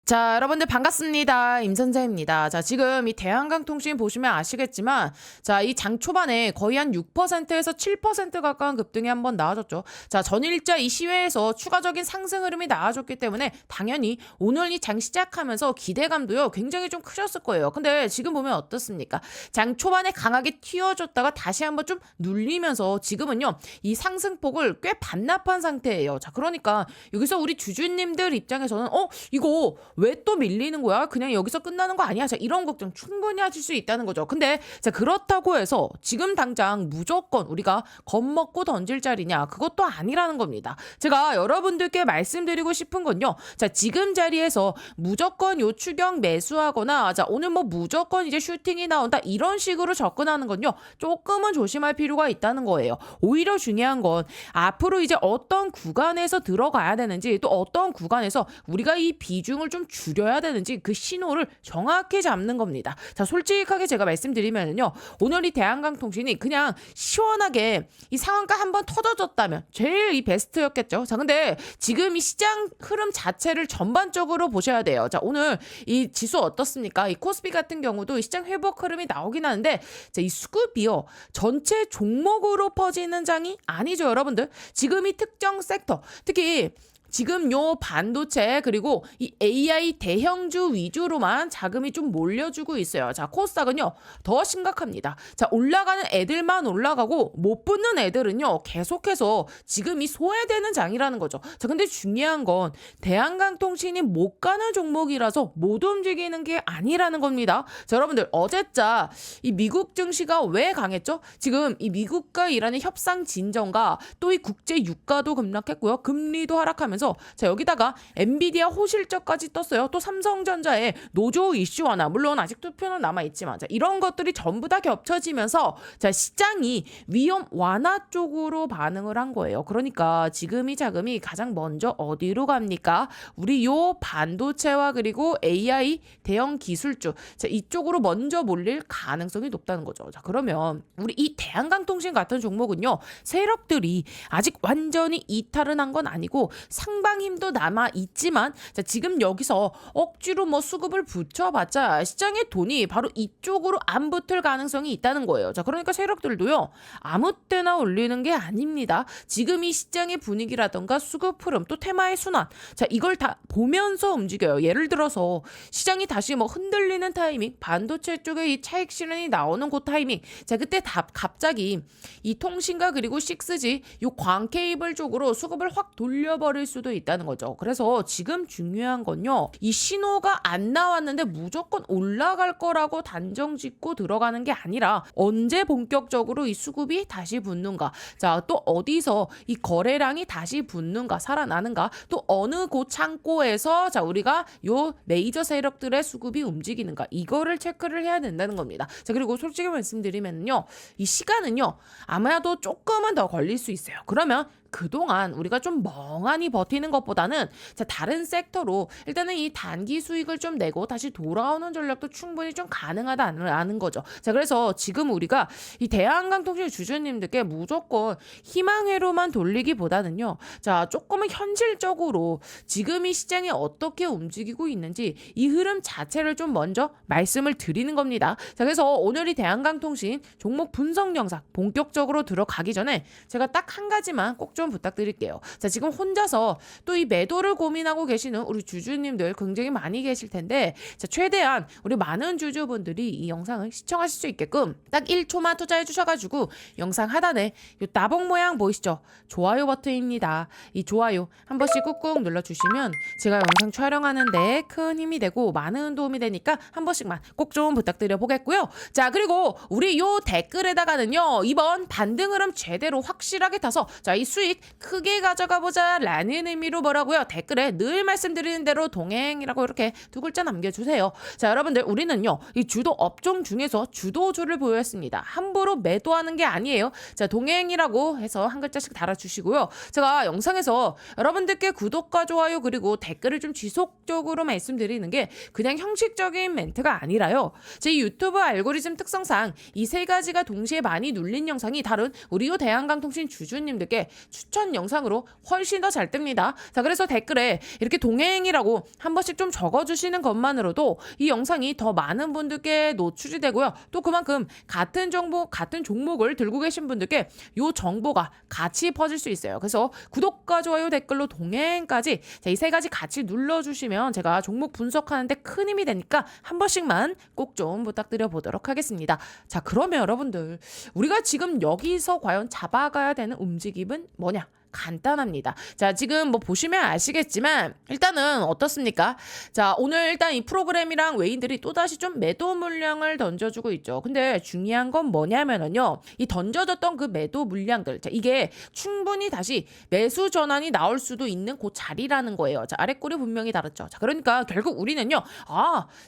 자, 여러분들 반갑습니다. 임선재입니다. 자, 지금 이 대한강통신 보시면 아시겠지만, 자, 이 장 초반에 거의 한 6%에서 7% 가까운 급등이 한번 나와줬죠. 자, 전일자 이 시외에서 추가적인 상승 흐름이 나와줬기 때문에 당연히 오늘 이 장 시작하면서 기대감도요, 굉장히 좀 크셨을 거예요. 근데 지금 보면 어떻습니까? 장 초반에 강하게 튀어줬다가 다시 한번 좀 눌리면서 지금은요, 이 상승폭을 꽤 반납한 상태예요. 자, 그러니까 여기서 우리 주주님들 입장에서는, 이거 왜 또 밀리는 거야? 그냥 여기서 끝나는 거 아니야? 자, 이런 걱정 충분히 하실 수 있다는 거죠. 근데 자, 그렇다고 해서 지금 당장 무조건 우리가 겁먹고 던질 자리냐? 그것도 아니라는 겁니다. 제가 여러분들께 말씀드리고 싶은 건요. 자, 지금 자리에서 무조건 요 추경 매수하거나 자, 오늘 뭐 무조건 이제 슈팅이 나온다 이런 식으로 접근하는 건요. 조금은 조심할 필요가 있다는 거예요. 오히려 중요한 건 앞으로 이제 어떤 구간에서 들어가야 되는지 또 어떤 구간에서 우리가 이 비중을 좀 줄여야 되는지 그 신호를 정확히 잡는 겁니다. 자, 솔직하게 제가 말씀드리면요. 오늘 이 대한강통신이 그냥 시원하게 이 상한가 한번 터져줬다면 제일 이 베스트였겠죠. 자, 근데 지금 이 시장 흐름 자체를 전반적으로 보셔야 돼요. 자, 오늘 이 지수 어떻습니까? 이 코스피 같은 경우도 시장 회복 흐름이 나오긴 하는데 자, 이 수급이요. 전체 종목으로 퍼지는 장이 아니죠, 여러분들. 지금 이 특정 섹터, 특히 지금 요 반도체 그리고 이 AI 대형주 위주로만 자금이 좀 몰려주고 있어요. 자, 코스닥은요 더 심각합니다. 자, 올라가는 애들만 올라가고 못 붙는 애들은요 계속해서 지금 이 소외되는 장이라는 거죠. 자, 근데 중요한 건 대한강통신이 못 가는 종목이라서 못 움직이는 게 아니라는 겁니다. 자, 여러분들 어제자 이 미국 증시가 왜 강했죠? 지금 이 미국과 이란의 협상 진전과 또 이 국제 유가도 급락했고요. 금리도 하락하면서 자, 여기다가 엔비디아 호실적까지 떴어요. 또 삼성전자의 노조 이슈 완화, 물론 아직 투표는 남아있지만 자, 이런 것들이 전부 다 겹쳐지면서 자, 시장이 위험 완화 쪽으로 반응을 한 거예요. 그러니까 지금 이 자금이 가장 먼저 어디로 갑니까? 우리 요 반도체와 그리고 AI 대형 기술주 자, 이쪽으로 먼저 몰릴 가능성이 높다는 거죠. 자, 그러면 우리 이 대한강통신 같은 종목은요 세력들이 아직 완전히 이탈은 한 건 아니고 상방 힘도 남아 있지만 자, 지금 여기서 억지로 뭐 수급을 붙여봤자 시장의 돈이 바로 이쪽으로 안 붙을 가능성이 있다는 거예요. 자, 그러니까 세력들도요 아무 때나 올리는 게 아닙니다. 지금 이 시장의 분위기라던가 수급 흐름 또 테마의 순환 자, 이걸 다 보면서 움직여요. 예를 들어서 시장이 다시 뭐 흔들리는 타이밍, 반도체 쪽에 이 차익 실현이 나오는 그 타이밍 자, 그때 갑자기 이 통신과 그리고 6G 요 광 케이블 쪽으로 수급을 확 돌려버릴 수도 있다는 거죠. 그래서 지금 중요한 건요. 이 신호가 안 나왔는데 무조건 올라갈 거라고 단정 짓고 들어가는 게 아니라 언제 본격적으로 이 수급이 다시 붙는가. 자, 또 어디서 이 거래량이 다시 붙는가, 살아나는가. 또 어느 곳 창고에서 자, 우리가 요 메이저 세력들의 수급이 움직이는가. 이거를 체크를 해야 된다는 겁니다. 자, 그리고 솔직히 말씀드리면요. 이 시간은요. 아마도 조금은 더 걸릴 수 있어요. 그러면 그동안 우리가 좀 멍하니 버티는 것보다는 자, 다른 섹터로 일단은 이 단기 수익을 좀 내고 다시 돌아오는 전략도 충분히 좀 가능하다는 거죠. 자, 그래서 지금 우리가 이 대한강통신 주주님들께 무조건 희망회로만 돌리기보다는요. 자, 조금은 현실적으로 지금 이 시장이 어떻게 움직이고 있는지 이 흐름 자체를 좀 먼저 말씀을 드리는 겁니다. 자, 그래서 오늘 이 대한강통신 종목 분석 영상 본격적으로 들어가기 전에 제가 딱 한 가지만 꼭 좀 부탁드릴게요. 자, 지금 혼자서 또 이 매도를 고민하고 계시는 우리 주주님들 굉장히 많이 계실 텐데 자, 최대한 우리 많은 주주분들이 이 영상을 시청하실 수 있게끔 딱 1초만 투자해 주셔가지고 영상 하단에 이 따봉 모양 보이시죠? 좋아요 버튼입니다. 이 좋아요 한 번씩 꾹꾹 눌러주시면 제가 영상 촬영하는데 큰 힘이 되고 많은 도움이 되니까 한 번씩만 꼭 좀 부탁드려 보겠고요. 자, 그리고 우리 요 댓글에다가는요 이번 반등 흐름 제대로 확실하게 타서 자, 이 수익 크게 가져가 보자 라는 의미로 뭐라고요? 댓글에 늘 말씀드리는 대로 동행이라고 이렇게 두 글자 남겨주세요. 자, 여러분들 우리는요 이 주도 업종 중에서 주도주를 보였습니다. 함부로 매도하는 게 아니에요. 자, 동행이라고 해서 한 글자씩 달아주시고요. 제가 영상에서 여러분들께 구독과 좋아요 그리고 댓글을 좀 지속적으로 말씀드리는 게 그냥 형식적인 멘트가 아니라요. 제 유튜브 알고리즘 특성상 이 세 가지가 동시에 많이 눌린 영상이 다른 우리 요 대한강통신 주주님들께 추천 영상으로 훨씬 더 잘 뜹니다. 자, 그래서 댓글에 이렇게 동행이라고 한 번씩 좀 적어주시는 것만으로도 이 영상이 더 많은 분들께 노출이 되고요. 또 그만큼 같은 정보, 같은 종목을 들고 계신 분들께 이 정보가 같이 퍼질 수 있어요. 그래서 구독과 좋아요, 댓글로 동행까지 이 세 가지 같이 눌러주시면 제가 종목 분석하는데 큰 힘이 되니까 한 번씩만 꼭 좀 부탁드려 보도록 하겠습니다. 자, 그러면 여러분들 우리가 지금 여기서 과연 잡아가야 되는 움직임은 뭐냐? 간단합니다. 자, 지금 뭐 보시면 아시겠지만 일단은 어떻습니까? 자, 오늘 일단 이 프로그램이랑 외인들이 또다시 좀 매도 물량을 던져주고 있죠. 근데 중요한 건 뭐냐면은요, 이 던져졌던 그 매도 물량들, 자, 이게 충분히 다시 매수 전환이 나올 수도 있는 그 자리라는 거예요. 자, 아랫골이 분명히 다르죠. 자, 그러니까 결국 우리는요,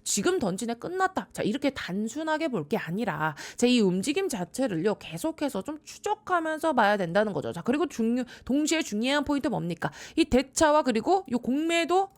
지금 던지네 끝났다. 자, 이렇게 단순하게 볼 게 아니라 자, 이 움직임 자체를요 계속해서 좀 추적하면서 봐야 된다는 거죠. 자, 그리고 동시에 중요한 포인트 뭡니까? 이 대차와 그리고 이 공매도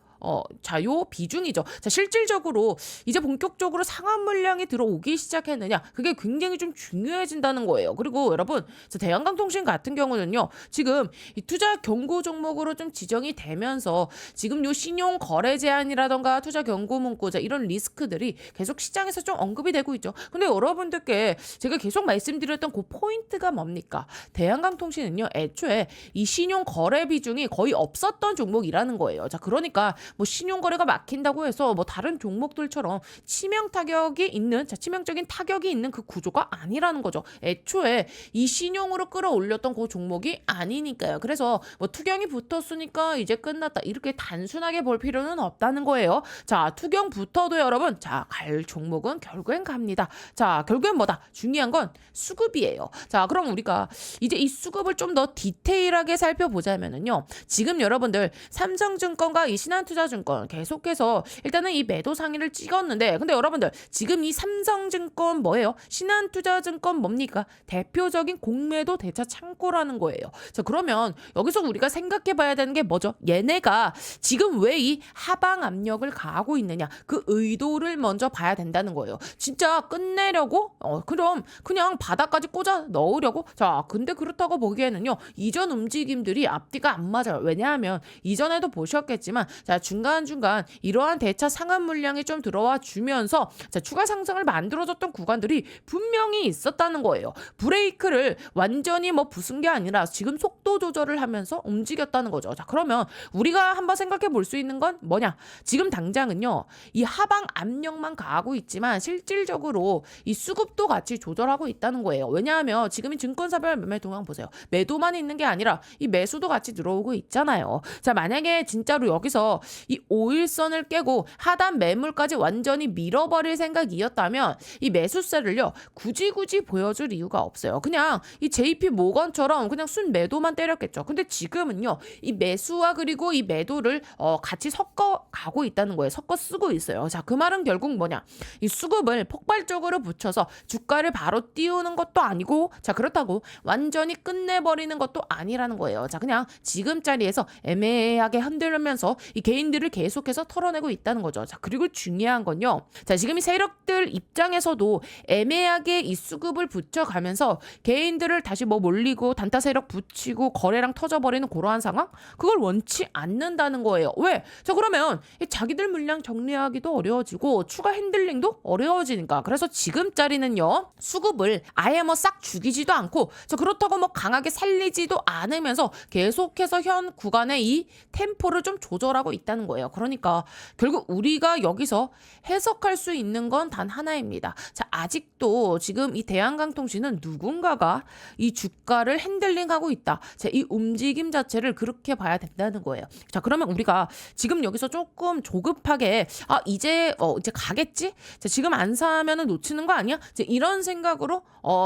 자, 요 비중이죠. 자, 실질적으로 이제 본격적으로 상한 물량이 들어오기 시작했느냐, 그게 굉장히 좀 중요해진다는 거예요. 그리고 여러분, 대한강통신 같은 경우는요, 지금 이 투자 경고 종목으로 좀 지정이 되면서 지금 요 신용 거래 제한이라던가 투자 경고 문구, 자, 이런 리스크들이 계속 시장에서 좀 언급이 되고 있죠. 근데 여러분들께 제가 계속 말씀드렸던 그 포인트가 뭡니까? 대한강통신은요, 애초에 이 신용 거래 비중이 거의 없었던 종목이라는 거예요. 자, 그러니까 뭐 신용거래가 막힌다고 해서 뭐 다른 종목들처럼 치명적인 타격이 있는 그 구조가 아니라는 거죠. 애초에 이 신용으로 끌어올렸던 그 종목이 아니니까요. 그래서 뭐 투경이 붙었으니까 이제 끝났다, 이렇게 단순하게 볼 필요는 없다는 거예요. 자, 투경 붙어도 여러분, 자, 갈 종목은 결국엔 갑니다. 자, 결국엔 뭐다? 중요한 건 수급이에요. 자, 그럼 우리가 이제 이 수급을 좀 더 디테일하게 살펴보자면은요, 지금 여러분들 삼성증권과 이 신한투자증권 계속해서 일단은 이 매도 상위를 찍었는데, 근데 여러분들 지금 이 삼성증권 뭐예요? 신한투자증권 뭡니까? 대표적인 공매도 대차 창고라는 거예요. 자, 그러면 여기서 우리가 생각해 봐야 되는 게 뭐죠? 얘네가 지금 왜 이 하방 압력을 가하고 있느냐, 그 의도를 먼저 봐야 된다는 거예요. 진짜 끝내려고? 그럼 그냥 바닥까지 꽂아 넣으려고? 자, 근데 그렇다고 보기에는요, 이전 움직임들이 앞뒤가 안 맞아요. 왜냐하면 이전에도 보셨겠지만, 자, 중간중간 이러한 대차 상한 물량이 좀 들어와 주면서 자, 추가 상승을 만들어줬던 구간들이 분명히 있었다는 거예요. 브레이크를 완전히 뭐 부순 게 아니라 지금 속도 조절을 하면서 움직였다는 거죠. 자, 그러면 우리가 한번 생각해 볼 수 있는 건 뭐냐? 지금 당장은요, 이 하방 압력만 가하고 있지만 실질적으로 이 수급도 같이 조절하고 있다는 거예요. 왜냐하면 지금 이 증권사별 매매 동향 보세요. 매도만 있는 게 아니라 이 매수도 같이 들어오고 있잖아요. 자, 만약에 진짜로 여기서 이 5일선을 깨고 하단 매물까지 완전히 밀어버릴 생각이었다면 이 매수세를요 굳이 보여줄 이유가 없어요. 그냥 이 JP 모건처럼 그냥 순 매도만 때렸겠죠. 근데 지금은요, 이 매수와 그리고 이 매도를 같이 섞어 가고 있다는 거예요. 섞어 쓰고 있어요. 자, 그 말은 결국 뭐냐? 이 수급을 폭발적으로 붙여서 주가를 바로 띄우는 것도 아니고, 자, 그렇다고 완전히 끝내버리는 것도 아니라는 거예요. 자, 그냥 지금 자리에서 애매하게 흔들면서 이 개인들을 계속해서 털어내고 있다는 거죠. 자, 그리고 중요한 건요, 자, 지금 이 세력들 입장에서도 애매하게 이 수급을 붙여가면서 개인들을 다시 뭐 몰리고 단타 세력 붙이고 거래량 터져버리는 그러한 상황, 그걸 원치 않는다는 거예요. 왜? 자, 그러면 이 자기들 물량 정리하기도 어려워지고 추가 핸들링도 어려워지니까. 그래서 지금 자리는요, 수급을 아예 뭐 싹 죽이지도 않고, 자, 그렇다고 뭐 강하게 살리지도 않으면서 계속해서 현 구간의 이 템포를 좀 조절하고 있다는 거예요. 그러니까 결국 우리가 여기서 해석할 수 있는 건 단 하나입니다. 자, 아직도 지금 이 대한강통신은 누군가가 이 주가를 핸들링하고 있다. 자, 이 움직임 자체를 그렇게 봐야 된다는 거예요. 자, 그러면 우리가 지금 여기서 조금 조급하게 이제 가겠지? 자, 지금 안 사면은 놓치는 거 아니야? 자, 이런 생각으로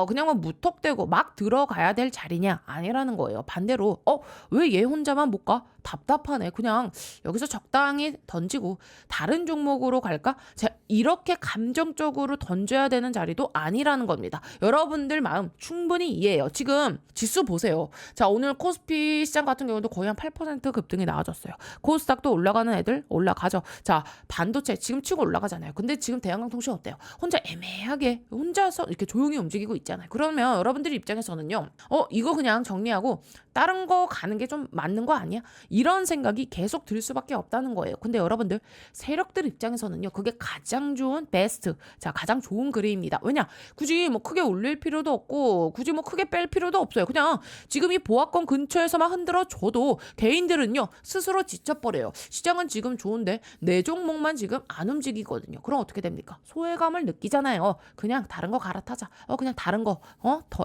그냥 뭐 무턱대고 막 들어가야 될 자리냐? 아니라는 거예요. 반대로 왜 얘 혼자만 못 가? 답답하네. 그냥 여기서 적당히 던지고 다른 종목으로 갈까? 자, 이렇게 감정적으로 던져야 되는 자리도 아니라는 겁니다. 여러분들 마음 충분히 이해해요. 지금 지수 보세요. 자, 오늘 코스피 시장 같은 경우도 거의 한 8% 급등이 나와줬어요. 코스닥도 올라가는 애들 올라가죠. 자, 반도체 지금 치고 올라가잖아요. 근데 지금 대한강통신 어때요? 혼자 애매하게 혼자서 이렇게 조용히 움직이고 있잖아요. 그러면 여러분들 입장에서는요, 이거 그냥 정리하고 다른 거 가는 게 좀 맞는 거 아니야? 이런 생각이 계속 들 수밖에 없다는 거예요. 근데 여러분들 세력들 입장에서는요. 그게 가장 좋은 베스트. 자, 가장 좋은 그림입니다. 왜냐? 굳이 뭐 크게 올릴 필요도 없고 굳이 뭐 크게 뺄 필요도 없어요. 그냥 지금 이 보합권 근처에서만 흔들어 줘도 개인들은요. 스스로 지쳐버려요. 시장은 지금 좋은데 내 종목만 지금 안 움직이거든요. 그럼 어떻게 됩니까? 소외감을 느끼잖아요. 그냥 다른 거 갈아타자. 그냥 다른 거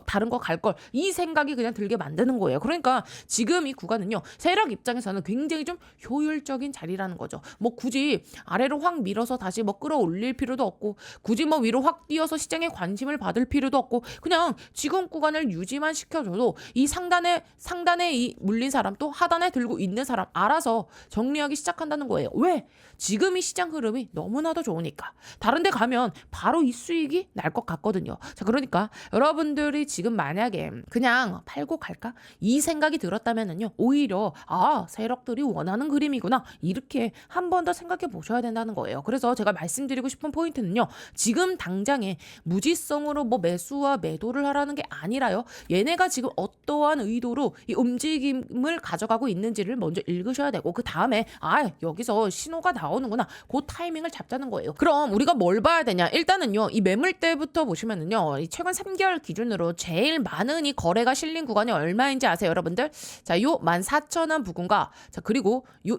다른 거 갈 걸. 이 생각이 그냥 들게 만드는 거예요. 그러니까 지금 이 구간은요. 세력 입장에서는 굉장히 좀 효율적인 자리라는 거죠. 뭐 굳이 아래로 확 밀어서 다시 뭐 끌어올릴 필요도 없고 굳이 뭐 위로 확 뛰어서 시장에 관심을 받을 필요도 없고 그냥 지금 구간을 유지만 시켜줘도 이 상단에 이 물린 사람 또 하단에 들고 있는 사람 알아서 정리하기 시작한다는 거예요. 왜? 지금 이 시장 흐름이 너무나도 좋으니까. 다른 데 가면 바로 이 수익이 날 것 같거든요. 자, 그러니까 여러분들이 지금 만약에 그냥 팔고 갈까? 이 생각이 들었다면은요. 오히려 세력들이 원하는 그림이구나. 이렇게 한 번 더 생각해 보셔야 된다는 거예요. 그래서 제가 말씀드리고 싶은 포인트는요. 지금 당장에 무지성으로 뭐 매수와 매도를 하라는 게 아니라요. 얘네가 지금 어떠한 의도로 이 움직임을 가져가고 있는지를 먼저 읽으셔야 되고 그 다음에 여기서 신호가 나오는구나. 그 타이밍을 잡자는 거예요. 그럼 우리가 뭘 봐야 되냐? 일단은요. 이 매물대부터 보시면은요. 이 최근 3개월 기준으로 제일 많은 이 거래가 실린 구간이 얼마인지 아세요, 여러분들? 자, 요 14,000원 부근과 자, 그리고 요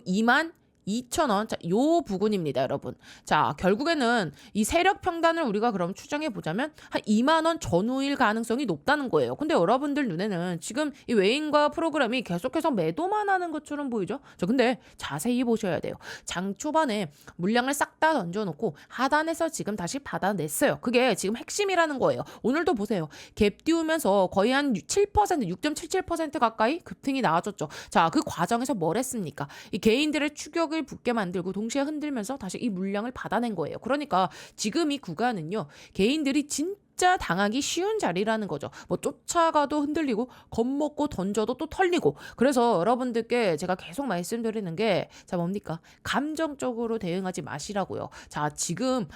22,000원. 자, 요 부근입니다, 여러분. 자, 결국에는 이 세력 평단을 우리가 그럼 추정해 보자면 한 2만 원 전후일 가능성이 높다는 거예요. 근데 여러분들 눈에는 지금 이 외인과 프로그램이 계속해서 매도만 하는 것처럼 보이죠? 자, 근데 자세히 보셔야 돼요. 장 초반에 물량을 싹 다 던져놓고 하단에서 지금 다시 받아냈어요. 그게 지금 핵심이라는 거예요. 오늘도 보세요. 갭 띄우면서 거의 한 7%, 6.77% 가까이 급등이 나와줬죠. 자, 그 과정에서 뭘 했습니까? 이 개인들의 추격을 붙게 만들고 동시에 흔들면서 다시 이 물량을 받아낸 거예요. 그러니까 지금 이 구간은요. 개인들이 진짜 당하기 쉬운 자리라는 거죠. 뭐 쫓아가도 흔들리고 겁먹고 던져도 또 털리고. 그래서 여러분들께 제가 계속 말씀드리는 게 뭡니까? 감정적으로 대응하지 마시라고요. 자, 지금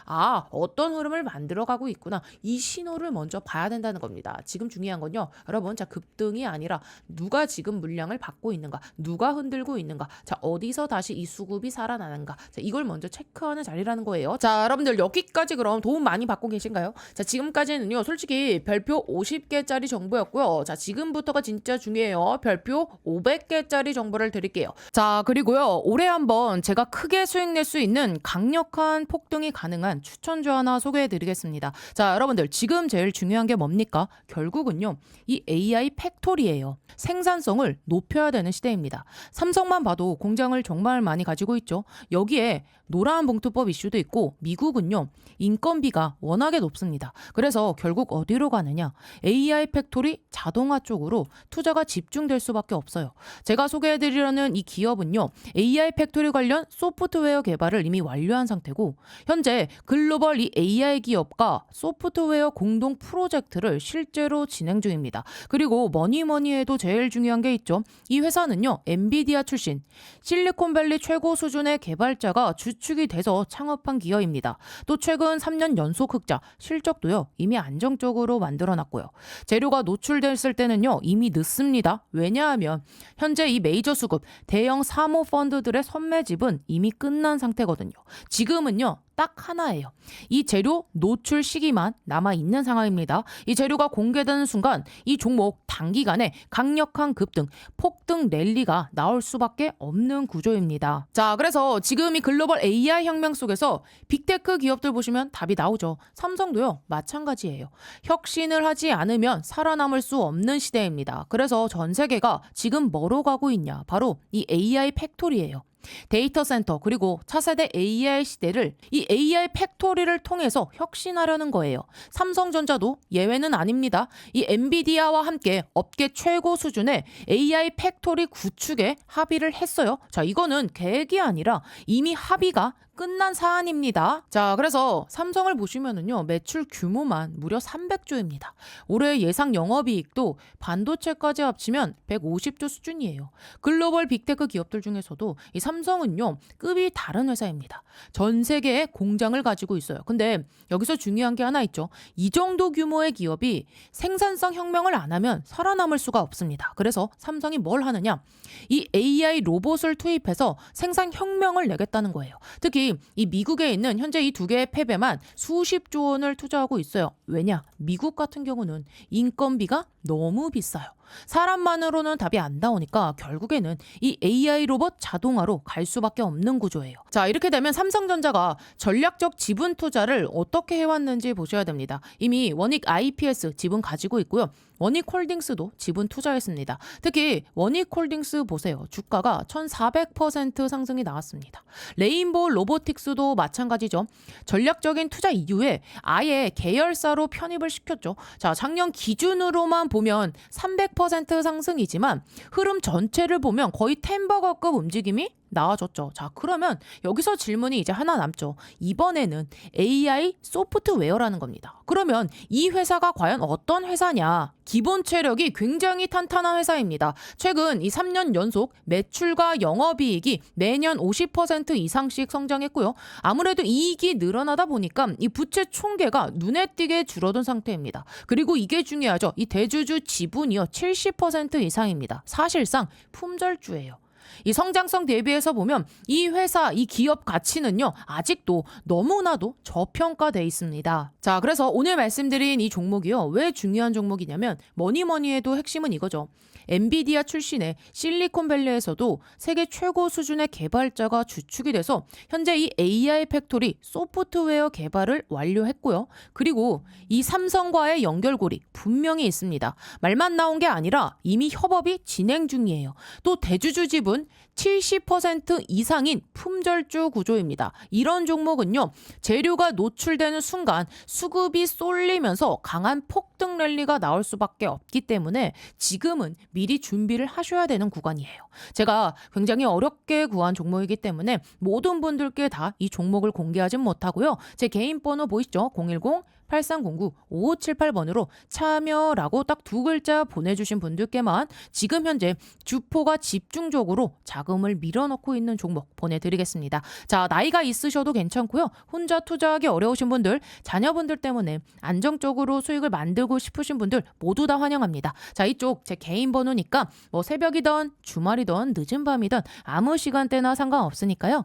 어떤 흐름을 만들어가고 있구나. 이 신호를 먼저 봐야 된다는 겁니다. 지금 중요한 건요. 여러분, 자, 급등이 아니라 누가 지금 물량을 받고 있는가? 누가 흔들고 있는가? 자, 어디서 다시 이 수급이 살아나는가? 자, 이걸 먼저 체크하는 자리라는 거예요. 자, 여러분들 여기까지 그럼 도움 많이 받고 계신가요? 자, 지금까지는요. 솔직히 별표 50개짜리 정보였고요. 자, 지금부터가 진짜 중요해요. 별표 500개짜리 정보를 드릴게요. 자, 그리고요. 올해 한번 제가 크게 수익 낼 수 있는 강력한 폭등이 가능한 추천주 하나 소개해 드리겠습니다. 자, 여러분들 지금 제일 중요한 게 뭡니까? 결국은요. 이 AI 팩토리예요. 생산성을 높여야 되는 시대입니다. 삼성만 봐도 공장을 정말 많이 가지고 있죠. 여기에 노란 봉투법 이슈도 있고 미국은요. 인건비가 워낙에 높습니다. 그래서 결국 어디로 가느냐? AI 팩토리 자동화 쪽으로 투자가 집중될 수밖에 없어요. 제가 소개해드리려는 이 기업은요. AI 팩토리 관련 소프트웨어 개발을 이미 완료한 상태고 현재 글로벌 이 AI 기업과 소프트웨어 공동 프로젝트를 실제로 진행 중입니다. 그리고 뭐니 해도 제일 중요한 게 있죠. 이 회사는요. 엔비디아 출신 실리콘밸리 최고 수준의 개발자가 주축이 돼서 창업한 기업입니다. 또 최근 3년 연속 흑자, 실적도요. 이미 안정적으로 만들어놨고요. 재료가 노출됐을 때는요. 이미 늦습니다. 왜냐하면 현재 이 메이저 수급, 대형 사모 펀드들의 선매집은 이미 끝난 상태거든요. 지금은요. 딱 하나예요. 이 재료 노출 시기만 남아있는 상황입니다. 이 재료가 공개되는 순간 이 종목 단기간에 강력한 급등, 폭등 랠리가 나올 수밖에 없는 구조입니다. 자, 그래서 지금 이 글로벌 AI 혁명 속에서 빅테크 기업들 보시면 답이 나오죠. 삼성도요. 마찬가지예요. 혁신을 하지 않으면 살아남을 수 없는 시대입니다. 그래서 전 세계가 지금 뭐로 가고 있냐? 바로 이 AI 팩토리예요. 데이터 센터 그리고 차세대 AI 시대를 이 AI 팩토리를 통해서 혁신하려는 거예요. 삼성전자도 예외는 아닙니다. 이 엔비디아와 함께 업계 최고 수준의 AI 팩토리 구축에 합의를 했어요. 자, 이거는 계획이 아니라 이미 합의가 끝난 사안입니다. 자, 그래서 삼성을 보시면은요, 매출 규모만 무려 300조입니다. 올해 예상 영업이익도 반도체까지 합치면 150조 수준이에요. 글로벌 빅테크 기업들 중에서도 이 삼성은요, 급이 다른 회사입니다. 전 세계에 공장을 가지고 있어요. 근데 여기서 중요한 게 하나 있죠. 이 정도 규모의 기업이 생산성 혁명을 안 하면 살아남을 수가 없습니다. 그래서 삼성이 뭘 하느냐? 이 AI 로봇을 투입해서 생산 혁명을 내겠다는 거예요. 특히 이 미국에 있는 현재 이 두 개의 팹에만 수십조 원을 투자하고 있어요. 왜냐? 미국 같은 경우는 인건비가 너무 비싸요. 사람만으로는 답이 안 나오니까 결국에는 이 AI 로봇 자동화로 갈 수밖에 없는 구조예요. 자, 이렇게 되면 삼성전자가 전략적 지분 투자를 어떻게 해왔는지 보셔야 됩니다. 이미 원익 IPS 지분 가지고 있고요. 원익홀딩스도 지분 투자했습니다. 특히 원익홀딩스 보세요. 주가가 1400% 상승이 나왔습니다. 레인보우 로보틱스도 마찬가지죠. 전략적인 투자 이후에 아예 계열사로 편입을 시켰죠. 자, 작년 기준으로만 보면 300% 상승이지만 흐름 전체를 보면 거의 템버거급 움직임이 나와줬죠. 자, 그러면 여기서 질문이 이제 하나 남죠. 이번에는 AI 소프트웨어라는 겁니다. 그러면 이 회사가 과연 어떤 회사냐? 기본 체력이 굉장히 탄탄한 회사입니다. 최근 이 3년 연속 매출과 영업이익이 매년 50% 이상씩 성장했고요. 아무래도 이익이 늘어나다 보니까 이 부채 총계가 눈에 띄게 줄어든 상태입니다. 그리고 이게 중요하죠. 이 대주주 지분이요 70% 이상입니다. 사실상 품절주예요. 이 성장성 대비해서 보면 이 회사, 이 기업 가치는요, 아직도 너무나도 저평가돼 있습니다. 자, 그래서 오늘 말씀드린 이 종목이요, 왜 중요한 종목이냐면 뭐니 해도 핵심은 이거죠. 엔비디아 출신의 실리콘밸리에서도 세계 최고 수준의 개발자가 주축이 돼서 현재 이 AI 팩토리 소프트웨어 개발을 완료했고요. 그리고 이 삼성과의 연결고리 분명히 있습니다. 말만 나온 게 아니라 이미 협업이 진행 중이에요. 또 대주주 지분 70% 이상인 품절주 구조입니다. 이런 종목은요, 재료가 노출되는 순간 수급이 쏠리면서 강한 폭등 랠리가 나올 수밖에 없기 때문에 지금은 미리 준비를 하셔야 되는 구간이에요. 제가 굉장히 어렵게 구한 종목이기 때문에 모든 분들께 다 이 종목을 공개하진 못하고요. 제 개인 번호 보이시죠? 010-8309-5578번으로 참여라고 딱 두 글자 보내주신 분들께만 지금 현재 주포가 집중적으로 자금을 밀어넣고 있는 종목 보내드리겠습니다. 자, 나이가 있으셔도 괜찮고요. 혼자 투자하기 어려우신 분들, 자녀분들 때문에 안정적으로 수익을 만들고 싶으신 분들 모두 다 환영합니다. 자, 이쪽 제 개인 번호니까 뭐 새벽이든 주말이든 늦은 밤이든 아무 시간대나 상관없으니까요.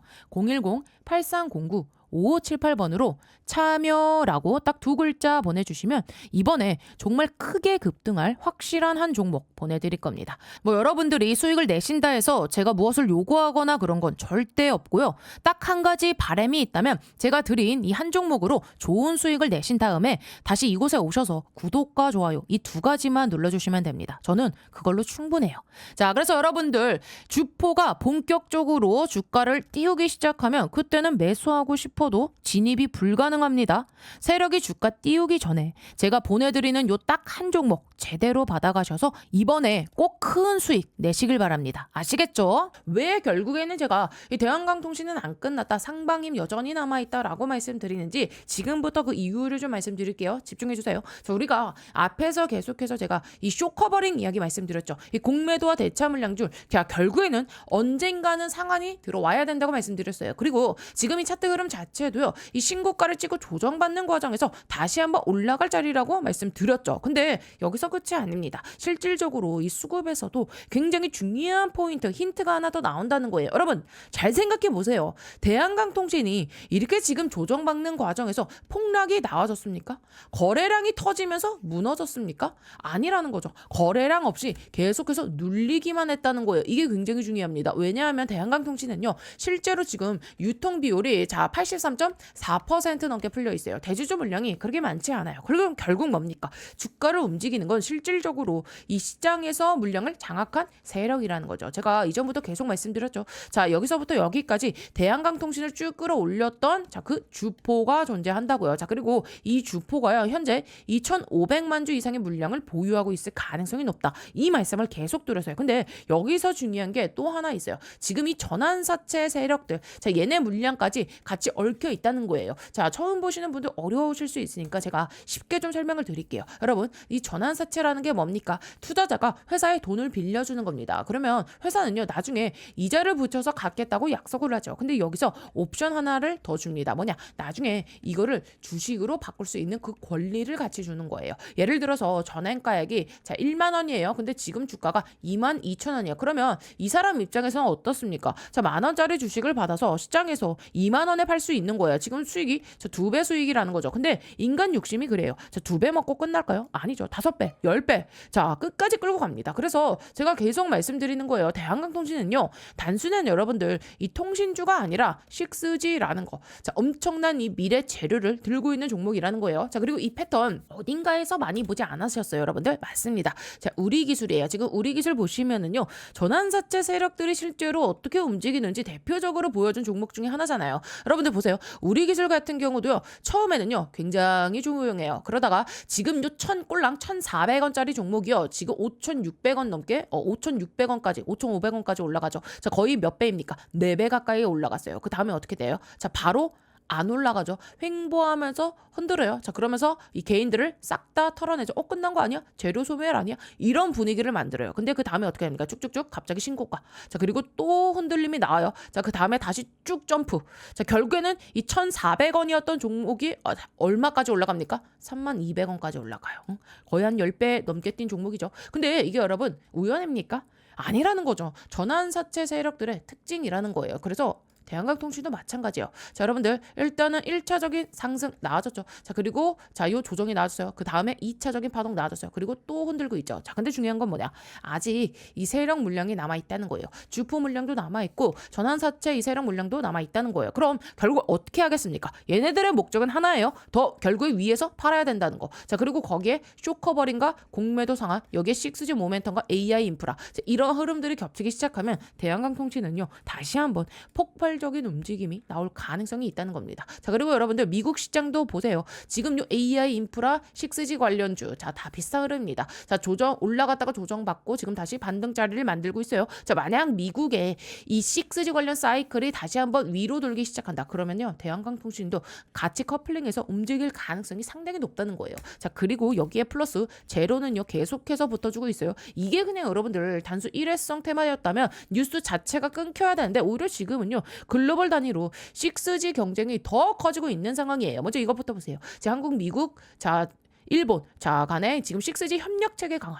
010-8309-5578번으로 참여라고 딱 두 글자 보내주시면 이번에 정말 크게 급등할 확실한 한 종목 보내드릴 겁니다. 뭐 여러분들이 수익을 내신다 해서 제가 무엇을 요구하거나 그런 건 절대 없고요. 딱 한 가지 바람이 있다면 제가 드린 이 한 종목으로 좋은 수익을 내신 다음에 다시 이곳에 오셔서 구독과 좋아요 이 두 가지만 눌러주시면 됩니다. 저는 그걸로 충분해요. 자, 그래서 여러분들 주포가 본격적으로 주가를 띄우기 시작하면 그때는 매수하고 싶어도 진입이 불가능합니다. 세력이 주가 띄우기 전에 제가 보내드리는 요 딱 한 종목 제대로 받아가셔서 이번에 꼭 큰 수익 내시길 바랍니다. 아시겠죠? 왜 결국에는 제가 이 대한강통신은 안 끝났다, 상방임 여전히 남아있다라고 말씀드리는지 지금부터 그 이유를 좀 말씀드릴게요. 집중해주세요. 자, 우리가 앞에서 계속해서 제가 이 쇼커버링 이야기 말씀드렸죠. 이 공매도와 대차 물량줄, 결국에는 언젠가는 상한이 들어와야 된다고 말씀드렸어요. 그리고 지금 이 차트 흐름 자체도요, 이 신고가를 찍고 조정받는 과정에서 다시 한번 올라갈 자리라고 말씀드렸죠. 근데 여기서 끝이 아닙니다. 실질적으로 이 수급에서도 굉장히 중요한 포인트, 힌트가 하나 더 나온다는 거예요. 여러분 잘 생각해 보세요. 대한강통신이 이렇게 지금 조정받는 과정에서 폭락이 나와졌습니까? 거래량이 터지면서 무너졌습니까? 아니라는 거죠. 거래량 없이 계속해서 눌리기만 했다는 거예요. 이게 굉장히 중요합니다. 왜냐하면 대한강통신은요, 실제로 지금 유통 비율이 자 83.4% 넘게 풀려 있어요. 대주주 물량이 그렇게 많지 않아요. 그럼 결국 뭡니까? 주가를 움직이는 건 실질적으로 이 시장에서 물량을 장악한 세력이라는 거죠. 제가 이전부터 계속 말씀드렸죠. 자, 여기서부터 여기까지 대한강통신을 쭉 끌어올렸던 그 주포가 존재한다고요. 자, 그리고 이 주포가요, 현재 2,500만 주 이상의 물량을 보유하고 있을 가능성이 높다. 이 말씀을 계속 드렸어요. 근데 여기서 중요한 게 또 하나 있어요. 지금 이 전환사채 세력들, 자, 얘네 물량까지 같이 얽혀 있다는 거예요. 자, 처음 보시는 분들 어려우실 수 있으니까 제가 쉽게 좀 설명을 드릴게요. 여러분, 이 전환사채라는 게 뭡니까? 투자자가 회사에 돈을 빌려주는 겁니다. 그러면 회사는요, 나중에 이자를 붙여서 갚겠다고 약속을 하죠. 근데 여기서 옵션 하나를 더 줍니다. 뭐냐? 나중에 이거를 주식으로 바꿀 수 있는 그 권리를 같이 주는 거예요. 예를 들어서 전환가액이 자 1만 원이에요. 근데 지금 주가가 2만 2천 원이에요. 그러면 이 사람 입장에서는 어떻습니까? 자, 만 원짜리 주식을 받아서 시장에서 2만 원에 팔 수 있는 거예요. 지금 수익이 저 2배 수익이라는 거죠. 근데 인간 욕심이 그래요. 자, 2배 먹고 끝날까요? 아니죠. 5배, 10배. 자, 끝까지 끌고 갑니다. 그래서 제가 계속 말씀드리는 거예요. 대한강통신은요, 단순한 여러분들 이 통신주가 아니라 6G라는 거. 자, 엄청난 이 미래 재료를 들고 있는 종목이라는 거예요. 자, 그리고 이 패턴 어딘가에서 많이 보지 않으셨어요, 여러분들? 맞습니다. 자, 우리기술이에요. 지금 우리기술 보시면은요, 전환사채 세력들이 실제로 어떻게 움직이는지 대표적으로 보여준 종목 중에 하나잖아요. 여러분들 보세요. 우리기술 같은 경우도요, 처음에는요, 굉장히 조용해요. 그러다가 지금 요 꼴랑 1,400원짜리 종목이요, 지금 5,600원 넘게, 5,600원까지, 5,500원까지 올라가죠. 자, 거의 몇 배입니까? 4배 가까이 올라갔어요. 그 다음에 어떻게 돼요? 자, 바로 안 올라가죠. 횡보하면서 흔들어요. 자, 그러면서 이 개인들을 싹 다 털어내죠. 끝난 거 아니야? 재료 소멸 아니야? 이런 분위기를 만들어요. 근데 그 다음에 어떻게 됩니까? 쭉쭉쭉 갑자기 신고가. 자, 그리고 또 흔들림이 나와요. 자, 그 다음에 다시 쭉 점프. 자, 결국에는 이 1,400원이었던 종목이 얼마까지 올라갑니까? 32,200원까지 올라가요. 거의 한 10배 넘게 뛴 종목이죠. 근데 이게 여러분 우연입니까? 아니라는 거죠. 전환사채 세력들의 특징이라는 거예요. 그래서 대한강통신도 마찬가지예요. 자, 여러분들 일단은 1차적인 상승 나와줬죠. 자, 그리고 자, 요 조정이 나와줬어요. 그 다음에 2차적인 파동 나와줬어요. 그리고 또 흔들고 있죠. 자, 근데 중요한 건 뭐냐? 아직 이 세력 물량이 남아있다는 거예요. 주포 물량도 남아있고 전환사채 이 세력 물량도 남아있다는 거예요. 그럼 결국 어떻게 하겠습니까? 얘네들의 목적은 하나예요. 더 결국에 위에서 팔아야 된다는 거. 자, 그리고 거기에 쇼커버링과 공매도 상한, 여기에 6G 모멘텀과 AI 인프라, 자, 이런 흐름들이 겹치기 시작하면 대한강통신은요, 다시 한번 폭발적인 움직임이 나올 가능성이 있다는 겁니다. 자, 그리고 여러분들 미국 시장도 보세요. 지금 요 AI 인프라 6G 관련주, 자, 다 비슷한 흐름입니다. 자, 조정 올라갔다가 조정받고 지금 다시 반등자리를 만들고 있어요. 자, 만약 미국의 이 6G 관련 사이클이 다시 한번 위로 돌기 시작한다. 그러면요, 대한강통신도 같이 커플링해서 움직일 가능성이 상당히 높다는 거예요. 자, 그리고 여기에 플러스 제로는요, 계속해서 붙어주고 있어요. 이게 그냥 여러분들 단순 일회성 테마였다면 뉴스 자체가 끊겨야 되는데 오히려 지금은요, 글로벌 단위로 6G 경쟁이 더 커지고 있는 상황이에요. 먼저 이것부터 보세요. 자, 한국, 미국, 자, 일본, 자, 간에 지금 6G 협력 체계 강화.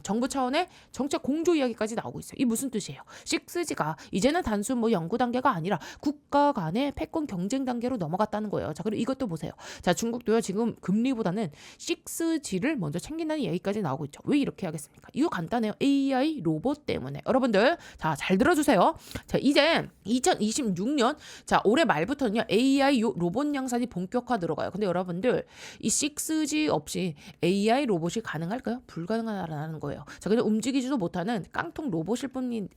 정부 차원의 정책 공조 이야기까지 나오고 있어요. 이 무슨 뜻이에요? 6G가 이제는 단순 뭐 연구 단계가 아니라 국가 간의 패권 경쟁 단계로 넘어갔다는 거예요. 자, 그리고 이것도 보세요. 자, 중국도요, 지금 금리보다는 6G를 먼저 챙긴다는 얘기까지 나오고 있죠. 왜 이렇게 하겠습니까? 이거 간단해요. AI 로봇 때문에. 여러분들, 자, 잘 들어주세요. 자, 이제 2026년, 자, 올해 말부터는요, AI 로봇 양산이 본격화 들어가요. 근데 여러분들, 이 6G 없이 AI 로봇이 가능할까요? 불가능하다는 거예요. 자, 근데 움직이지도 못하는 깡통 로봇일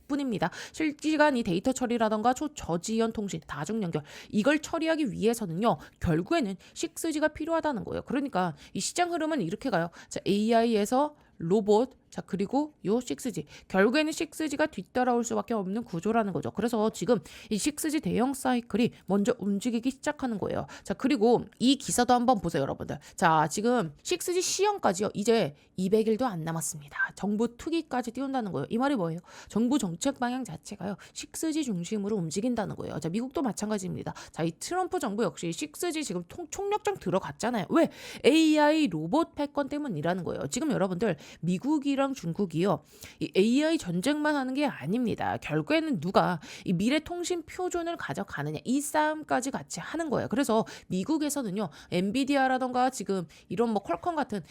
뿐입니다. 실시간 이 데이터 처리라던가 초저지연 통신, 다중 연결, 이걸 처리하기 위해서는요, 결국에는 6G가 필요하다는 거예요. 그러니까 이 시장 흐름은 이렇게 가요. 자, AI에서 로봇, 자, 그리고 요 6G. 결국에는 6G가 뒤따라올 수밖에 없는 구조라는 거죠. 그래서 지금 이 6G 대형 사이클이 먼저 움직이기 시작하는 거예요. 자, 그리고 이 기사도 한번 보세요, 여러분들. 자, 지금 6G 시험까지요, 이제 200일도 안 남았습니다. 정부 투기까지 띄운다는 거예요. 이 말이 뭐예요? 정부 정책 방향 자체가요, 6G 중심으로 움직인다는 거예요. 자, 미국도 마찬가지입니다. 자, 이 트럼프 정부 역시 6G 지금 총력전 들어갔잖아요. 왜? AI 로봇 패권 때문이라는 거예요. 지금 여러분들 미국이랑 중국이요. 이 AI 전쟁만 하는 게 아닙니다. 결국에는 누가 이 미래 통신 표준을 가져가느냐 이 싸움까지 같이 하는 거예요. 그래서 미국에서는요. 엔비디아라던가 지금 이런 뭐 퀄컴 같은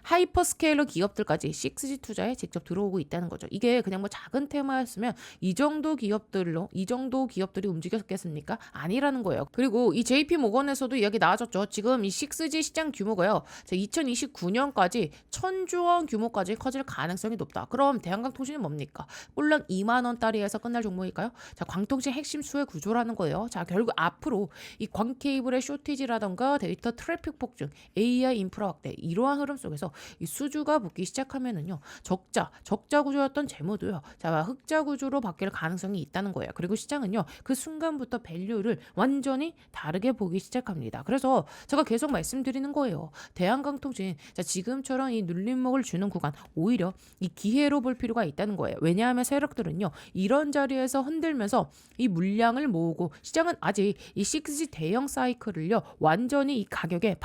하이퍼스케일러 기업들까지 6G 투자에 직접 들어오고 있다는 거죠. 이게 그냥 뭐 작은 테마였으면 이 정도 기업들이 움직였겠습니까? 아니라는 거예요. 그리고 이 JP 모건에서도 이야기 나와줬죠. 지금 이 6G 시장 규모가요. 2029년까지 1000조 원 규모까지 커질 가능성이 높다. 그럼 대한강통신은 뭡니까? 꼴랑 2만 원짜리에서 끝날 종목일까요? 자, 광통신 핵심 수혜 구조라는 거예요. 자, 결국 앞으로 이 광 케이블의 쇼티지라던가 데이터 트래픽 폭증, AI 인프라 확대 이러한 흐름 속에서 이 수주가 붙기 시작하면은요. 적자 구조였던 재무도요. 자, 흑자 구조로 바뀔 가능성이 있다는 거예요. 그리고 시장은요. 그 순간부터 밸류를 완전히 다르게 보기 시작합니다. 그래서 제가 계속 말씀드리는 거예요. 대한강통신 자, 지금처럼 이 눌림목을 주는 구간 오히려 이 기회로 볼 필요가 있다는 거예요. 왜냐하면 세력들은요. 이런 자리에서 흔들면서 이 물량을 모으고 시장은 아직 이 6G 대형 사이클을요. 완전히 이 가격에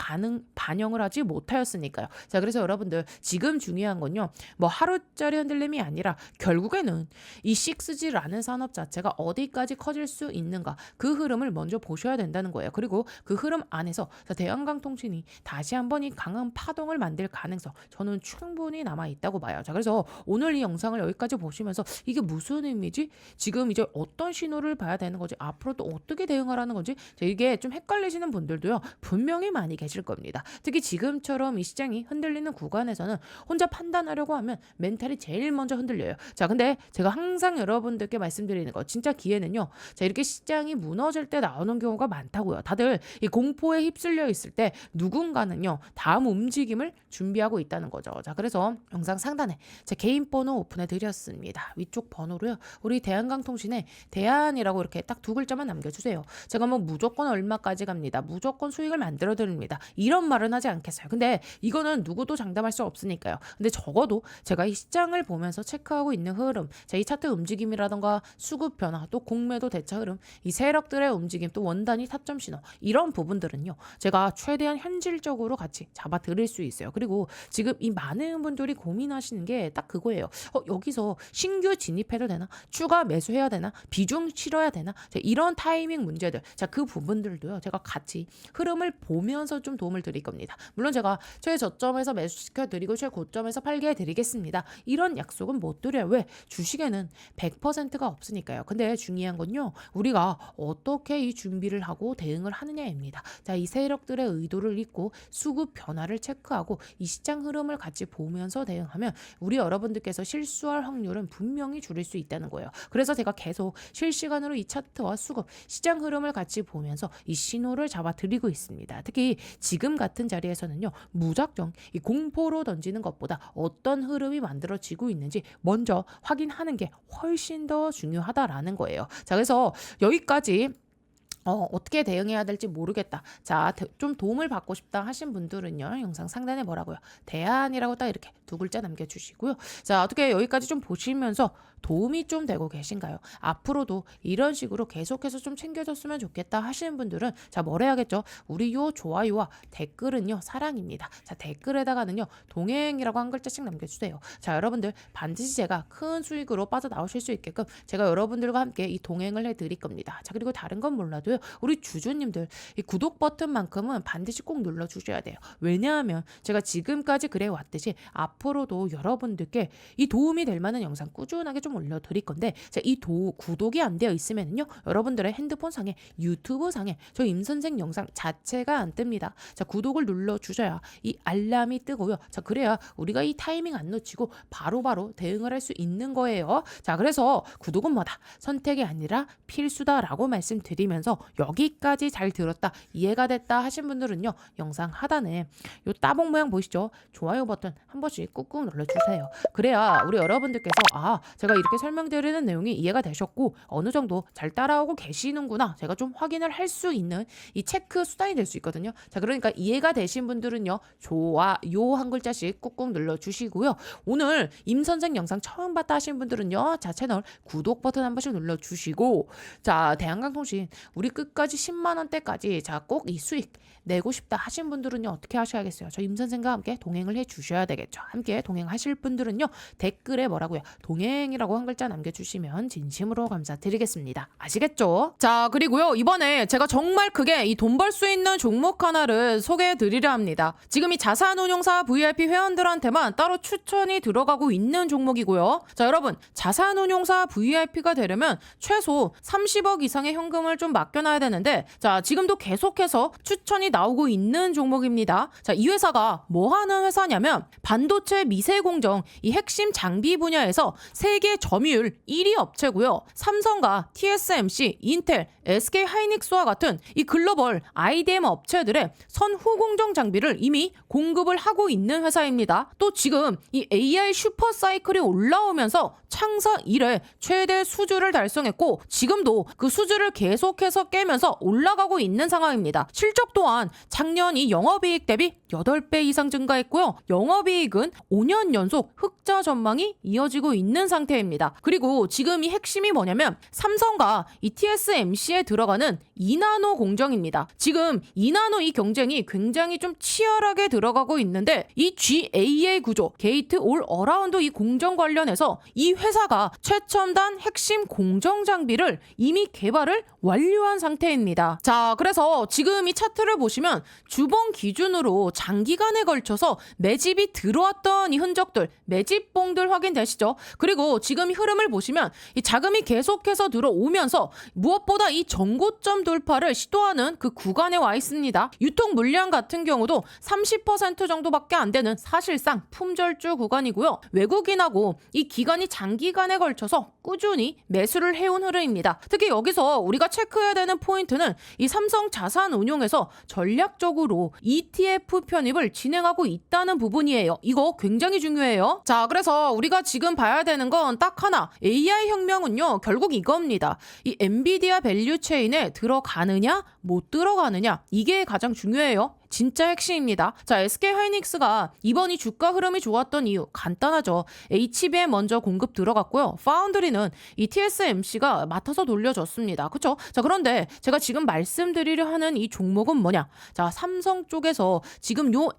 반영을 하지 못하였으니까요. 자, 그래서 여러분들 지금 중요한 건요. 뭐 하루짜리 흔들림이 아니라 결국에는 이 6G라는 산업 자체가 어디까지 커질 수 있는가 그 흐름을 먼저 보셔야 된다는 거예요. 그리고 그 흐름 안에서 대한강통신이 다시 한번 이 강한 파동을 만들 가능성 저는 충분히 남아 있다고 봐요. 자, 그래서 오늘 이 영상을 여기까지 보시면서 이게 무슨 의미지? 지금 이제 어떤 신호를 봐야 되는 거지? 앞으로 또 어떻게 대응하라는 건지 이게 좀 헷갈리시는 분들도요. 분명히 많이 계실 겁니다. 특히 지금처럼 이 시장이 흔들리는 구간에서는 혼자 판단하려고 하면 멘탈이 제일 먼저 흔들려요. 자, 근데 제가 항상 여러분들께 말씀드리는 거 진짜 기회는요. 자, 이렇게 시장이 무너질 때 나오는 경우가 많다고요. 다들 이 공포에 휩쓸려 있을 때 누군가는요. 다음 움직임을 준비하고 있다는 거죠. 자, 그래서 영상 상단에 제 개인 번호 오픈해 드렸습니다. 위쪽 번호로요. 우리 대한강통신에 대한이라고 이렇게 딱 두 글자만 남겨주세요. 제가 뭐 무조건 얼마까지 갑니다. 무조건 수익을 만들어 드립니다. 이런 말은 하지 않겠어요. 근데 이거는 누구도 장담할 수 없으니까요. 근데 적어도 제가 이 시장을 보면서 체크하고 있는 흐름, 이 차트 움직임이라던가 수급 변화, 또 공매도 대차 흐름, 이 세력들의 움직임, 또 원단위 타점 신호 이런 부분들은요. 제가 최대한 현실적으로 같이 잡아 드릴 수 있어요. 그리고 지금 이 많은 분들이 고민하시는 게 딱 그거예요. 여기서 신규 진입해도 되나? 추가 매수해야 되나? 비중 실어야 되나? 자, 이런 타이밍 문제들. 자, 그 부분들도요. 제가 같이 흐름을 보면서 좀 도움을 드릴 겁니다. 물론 제가 최저점에서 매수시켜 드리고 최고점에서 팔게 해 드리겠습니다. 이런 약속은 못 드려요. 왜? 주식에는 100%가 없으니까요. 근데 중요한 건요. 우리가 어떻게 이 준비를 하고 대응을 하느냐입니다. 자, 이 세력들의 의도를 읽고 수급 변화를 체크하고 이 시장 흐름을 같이 보면서 대응하면 우리 여러분들께서 실수할 확률은 분명히 줄일 수 있다는 거예요. 그래서 제가 계속 실시간으로 이 차트와 수급, 시장 흐름을 같이 보면서 이 신호를 잡아드리고 있습니다. 특히 지금 같은 자리에서는요. 무작정 이 공포로 던지는 것보다 어떤 흐름이 만들어지고 있는지 먼저 확인하는 게 훨씬 더 중요하다라는 거예요. 자, 그래서 여기까지 어떻게 대응해야 될지 모르겠다. 자, 좀 도움을 받고 싶다 하신 분들은요. 영상 상단에 뭐라고요? 대안이라고 딱 이렇게 두 글자 남겨주시고요. 자, 어떻게 여기까지 좀 보시면서 도움이 좀 되고 계신가요? 앞으로도 이런 식으로 계속해서 좀 챙겨줬으면 좋겠다 하시는 분들은 자, 뭘 해야겠죠? 우리 요 좋아요와 댓글은요. 사랑입니다. 자, 댓글에다가는요. 동행이라고 한 글자씩 남겨주세요. 자, 여러분들 반드시 제가 큰 수익으로 빠져나오실 수 있게끔 제가 여러분들과 함께 이 동행을 해드릴 겁니다. 자, 그리고 다른 건 몰라도요. 우리 주주님들 이 구독 버튼만큼은 반드시 꼭 눌러주셔야 돼요. 왜냐하면 제가 지금까지 그래 왔듯이 앞으로도 여러분들께 이 도움이 될 만한 영상 꾸준하게 좀 올려드릴 건데 자, 이 구독이 안 되어 있으면요 여러분들의 핸드폰 상에 유튜브 상에 저 임선생 영상 자체가 안 뜹니다. 자, 구독을 눌러주셔야 이 알람이 뜨고요. 자, 그래야 우리가 이 타이밍 안 놓치고 바로바로 대응을 할 수 있는 거예요. 자, 그래서 구독은 뭐다? 선택이 아니라 필수다라고 말씀드리면서 여기까지 잘 들었다, 이해가 됐다 하신 분들은요 영상 하단에 요 따봉 모양 보이시죠? 좋아요 버튼 한 번씩 꾹꾹 눌러주세요. 그래야 우리 여러분들께서 제가 이렇게 설명드리는 내용이 이해가 되셨고 어느 정도 잘 따라오고 계시는구나 제가 좀 확인을 할 수 있는 이 체크 수단이 될 수 있거든요. 자, 그러니까 이해가 되신 분들은요, 좋아요 한 글자씩 꾹꾹 눌러주시고요. 오늘 임선생 영상 처음 봤다 하신 분들은요, 자, 채널 구독 버튼 한 번씩 눌러주시고, 자, 대한강통신 우리 끝까지 10만 원대까지 자, 꼭 이 수익 내고 싶다 하신 분들은요, 어떻게 하셔야겠어요? 저 임선생과 함께 동행을 해 주셔야 되겠죠. 함께 동행하실 분들은요, 댓글에 뭐라고요? 동행이라고 한 글자 남겨주시면 진심으로 감사드리겠습니다. 아시겠죠? 자, 그리고요, 이번에 제가 정말 크게 이 돈 벌 수 있는 종목 하나를 소개해 드리려 합니다. 지금 이 자산운용사 VIP 회원들한테만 따로 추천이 들어가고 있는 종목이고요. 자, 여러분, 자산운용사 VIP가 되려면 최소 30억 이상의 현금을 좀 맡겨놔야 되는데, 자, 지금도 계속해서 추천이 나오고 있는 종목입니다. 자, 이 회사가 뭐 하는 회사냐면 반도체 미세 공정 이 핵심 장비 분야에서 세계 점유율 1위 업체고요. 삼성과 TSMC, 인텔, SK 하이닉스와 같은 이 글로벌 IDM 업체들의 선후 공정 장비를 이미 공급을 하고 있는 회사입니다. 또 지금 이 AI 슈퍼 사이클이 올라오면서 창사 이래 최대 수주를 달성했고 지금도 그 수주를 계속해서 깨면서 올라가고 있는 상황입니다. 실적 또한 작년 이 영업이익 대비 8배 이상 증가했고요. 영업이익은 5년 연속 흑자 전망이 이어지고 있는 상태입니다. 그리고 지금 이 핵심이 뭐냐면 삼성과 이 TSMC에 들어가는 2나노 공정입니다. 지금 2나노 이 경쟁이 굉장히 좀 치열하게 들어가고 있는데 이 GAA 구조, 게이트 올 어라운드 이 공정 관련해서 이 회사가 최첨단 핵심 공정 장비를 이미 개발을 완료한 상태입니다. 자, 그래서 지금 이 차트를 보시면 주봉 기준으로 장기간에 걸쳐서 매집이 들어왔던 이 흔적들, 매집봉들 확인되시죠? 그리고 지금 이 흐름을 보시면 이 자금이 계속해서 들어오면서 무엇보다 이 전고점 돌파를 시도하는 그 구간에 와 있습니다. 유통 물량 같은 경우도 30% 정도밖에 안 되는 사실상 품절주 구간이고요. 외국인하고 이 기간이 장기간에 걸쳐서 꾸준히 매수를 해온 흐름입니다. 특히 여기서 우리가 체크해야 되는 포인트는 이 삼성 자산운용에서 전략적으로 ETF 편입을 진행하고 있다는 부분이에요. 이거 굉장히 중요해요. 자, 그래서 우리가 지금 봐야 되는 건 딱 하나. AI 혁명은요, 결국 이겁니다. 이 엔비디아 밸류 체인에 들어가느냐, 못 들어가느냐. 이게 가장 중요해요. 진짜 핵심입니다. 자, SK 하이닉스가 이번 이 주가 흐름이 좋았던 이유 간단하죠. HBM 먼저 공급 들어갔고요. 파운드리는 이 TSMC가 맡아서 돌려줬습니다. 그렇죠? 자, 그런데 제가 지금 말씀드리려 하는 이 종목은 뭐냐? 자, 삼성 쪽에서 지금 요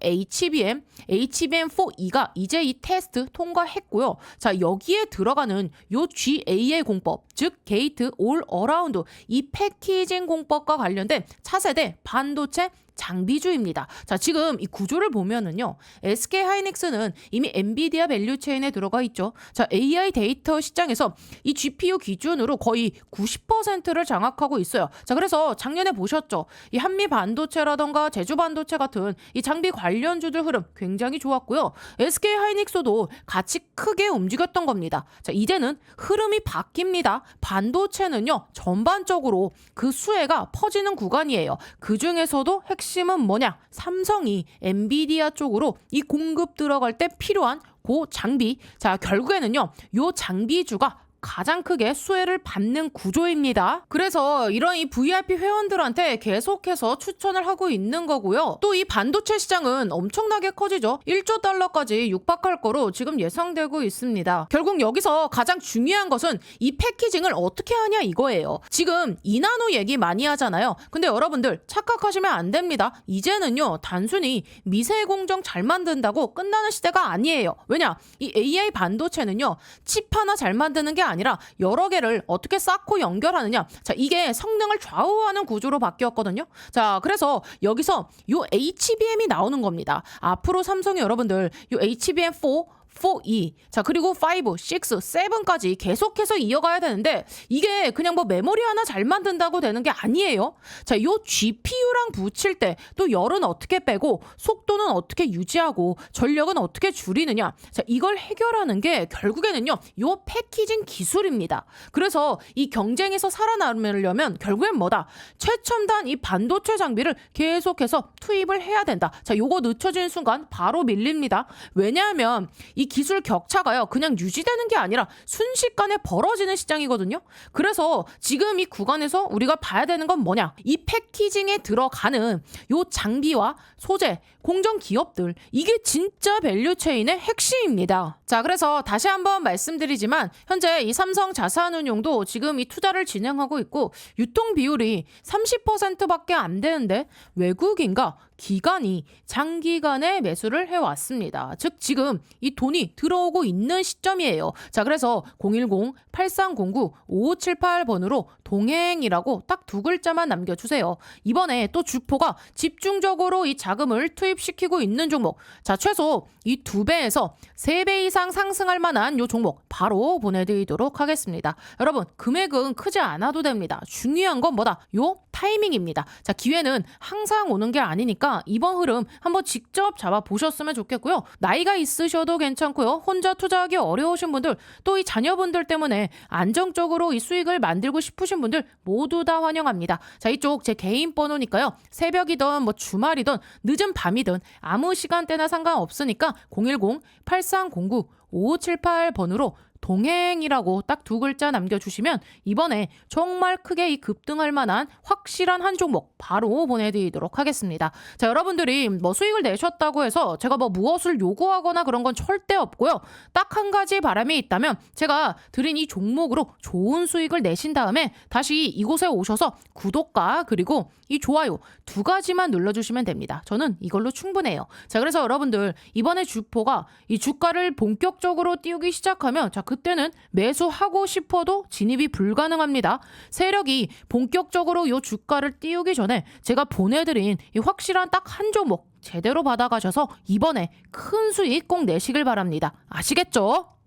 HBM4E가 이제 이 테스트 통과했고요. 자, 여기에 들어가는 요 GAA 공법, 즉 게이트 올 어라운드 이 패키징 공법과 관련된 차세대 반도체 장비주입니다. 자, 지금 이 구조를 보면은요, SK 하이닉스는 이미 엔비디아 밸류 체인에 들어가 있죠. 자, AI 데이터 시장에서 이 GPU 기준으로 거의 90%를 장악하고 있어요. 자, 그래서 작년에 보셨죠? 이 한미 반도체라던가 제주 반도체 같은 이 장비 관련주들 흐름 굉장히 좋았고요. SK 하이닉스도 같이 크게 움직였던 겁니다. 자, 이제는 흐름이 바뀝니다. 반도체는요, 전반적으로 그 수혜가 퍼지는 구간이에요. 그 중에서도 핵심은 뭐냐? 삼성이 엔비디아 쪽으로 이 공급 들어갈 때 필요한 그 장비. 자, 결국에는요, 요 장비주가 가장 크게 수혜를 받는 구조입니다. 그래서 이런 이 VIP 회원들한테 계속해서 추천을 하고 있는 거고요. 또 이 반도체 시장은 엄청나게 커지죠. 1조 달러까지 육박할 거로 지금 예상되고 있습니다. 결국 여기서 가장 중요한 것은 이 패키징을 어떻게 하냐 이거예요. 지금 2나노 얘기 많이 하잖아요. 근데 여러분들 착각하시면 안 됩니다. 이제는요, 단순히 미세 공정 잘 만든다고 끝나는 시대가 아니에요. 왜냐? 이 AI 반도체는요, 칩 하나 잘 만드는 게 아니라 여러 개를 어떻게 쌓고 연결하느냐. 자, 이게 성능을 좌우하는 구조로 바뀌었거든요. 자, 그래서 여기서 요 HBM이 나오는 겁니다. 앞으로 삼성이 여러분들 요 HBM4 4E, 자, 그리고 5, 6, 7까지 계속해서 이어가야 되는데 이게 그냥 뭐 메모리 하나 잘 만든다고 되는 게 아니에요. 자, 요 GPU랑 붙일 때 또 열은 어떻게 빼고 속도는 어떻게 유지하고 전력은 어떻게 줄이느냐. 자, 이걸 해결하는 게 결국에는요, 요 패키징 기술입니다. 그래서 이 경쟁에서 살아남으려면 결국엔 뭐다? 최첨단 이 반도체 장비를 계속해서 투입을 해야 된다. 자, 요거 늦춰지는 순간 바로 밀립니다. 왜냐하면 이 기술 격차가요, 그냥 유지되는 게 아니라 순식간에 벌어지는 시장이거든요. 그래서 지금 이 구간에서 우리가 봐야 되는 건 뭐냐? 이 패키징에 들어가는 요 장비와 소재, 공정 기업들, 이게 진짜 밸류체인의 핵심입니다. 자, 그래서 다시 한번 말씀드리지만 현재 이 삼성 자산운용도 지금 이 투자를 진행하고 있고 유통 비율이 30%밖에 안 되는데 외국인과 기관이 장기간의 매수를 해왔습니다. 즉 지금 이 돈이 들어오고 있는 시점이에요. 자, 그래서 010-8309-5578번으로 동행이라고 딱 두 글자만 남겨주세요. 이번에 또 주포가 집중적으로 이 자금을 투입시키고 있는 종목, 자 최소 이 2배에서 3배 이상 상승할 만한 요 종목 바로 보내드리도록 하겠습니다. 여러분, 금액은 크지 않아도 됩니다. 중요한 건 뭐다? 요 타이밍입니다. 자, 기회는 항상 오는 게 아니니까 이번 흐름 한번 직접 잡아보셨으면 좋겠고요. 나이가 있으셔도 괜찮고요. 혼자 투자하기 어려우신 분들, 또 이 자녀분들 때문에 안정적으로 이 수익을 만들고 싶으신 분들 모두 다 환영합니다. 자, 이쪽 제 개인 번호니까요. 새벽이든 뭐 주말이든 늦은 밤이든 아무 시간대나 상관없으니까 010-8309-5578번으로 동행이라고 딱 두 글자 남겨주시면 이번에 정말 크게 이 급등할 만한 확실한 한 종목 바로 보내드리도록 하겠습니다. 자, 여러분들이 뭐 수익을 내셨다고 해서 제가 뭐 무엇을 요구하거나 그런 건 절대 없고요. 딱 한 가지 바람이 있다면 제가 드린 이 종목으로 좋은 수익을 내신 다음에 다시 이곳에 오셔서 구독과 그리고 이 좋아요 두 가지만 눌러주시면 됩니다. 저는 이걸로 충분해요. 자, 그래서 여러분들 이번에 주포가 이 주가를 본격적으로 띄우기 시작하면 자, 그때는 매수하고 싶어도 진입이 불가능합니다. 세력이 본격적으로 이 주가를 띄우기 전에 제가 보내드린 이 확실한 딱 한 종목 제대로 받아가셔서 이번에 큰 수익 꼭 내시길 바랍니다. 아시겠죠?